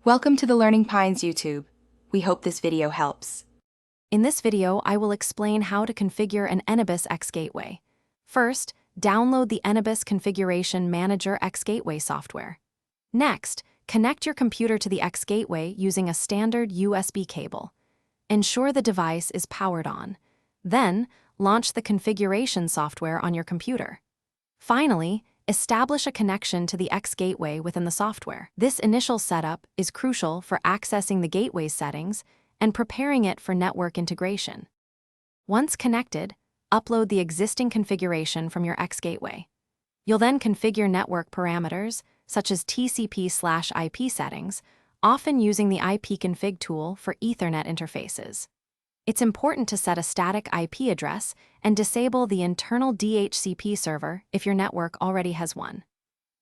Welcome to the Learning Pines YouTube. We hope this video helps. In this video, I will explain how to configure an Anybus X Gateway. First, download the Anybus Configuration Manager X Gateway software. Next, connect your computer to the X Gateway using a standard USB cable. Ensure the device is powered on. Then, launch the configuration software on your computer. Finally, establish a connection to the X Gateway within the software. This initial setup is crucial for accessing the gateway settings and preparing it for network integration. Once connected, upload the existing configuration from your X Gateway. You'll then configure network parameters, such as TCP/IP settings, often using the ipconfig tool for Ethernet interfaces. It's important to set a static IP address and disable the internal DHCP server if your network already has one.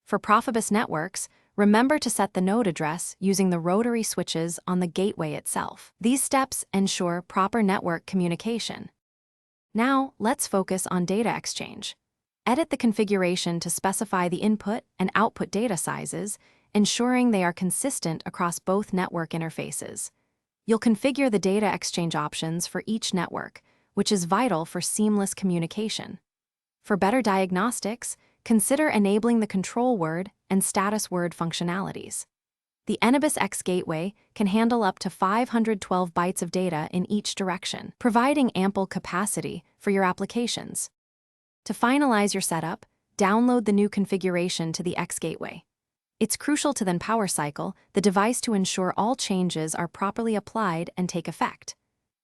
For Profibus networks, remember to set the node address using the rotary switches on the gateway itself. These steps ensure proper network communication. Now, let's focus on data exchange. Edit the configuration to specify the input and output data sizes, ensuring they are consistent across both network interfaces. You'll configure the data exchange options for each network, which is vital for seamless communication. For better diagnostics, consider enabling the control word and status word functionalities. The Anybus X Gateway can handle up to 512 bytes of data in each direction, providing ample capacity for your applications. To finalize your setup, download the new configuration to the X Gateway. It's crucial to then power cycle the device to ensure all changes are properly applied and take effect.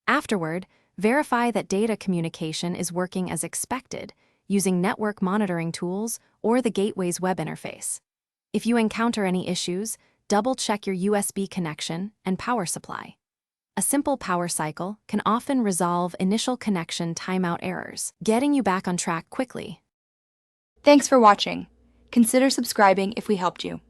Afterward, verify that data communication is working as expected using network monitoring tools or the gateway's web interface. If you encounter any issues, double-check your USB connection and power supply. A simple power cycle can often resolve initial connection timeout errors, getting you back on track quickly. Thanks for watching. Consider subscribing if we helped you.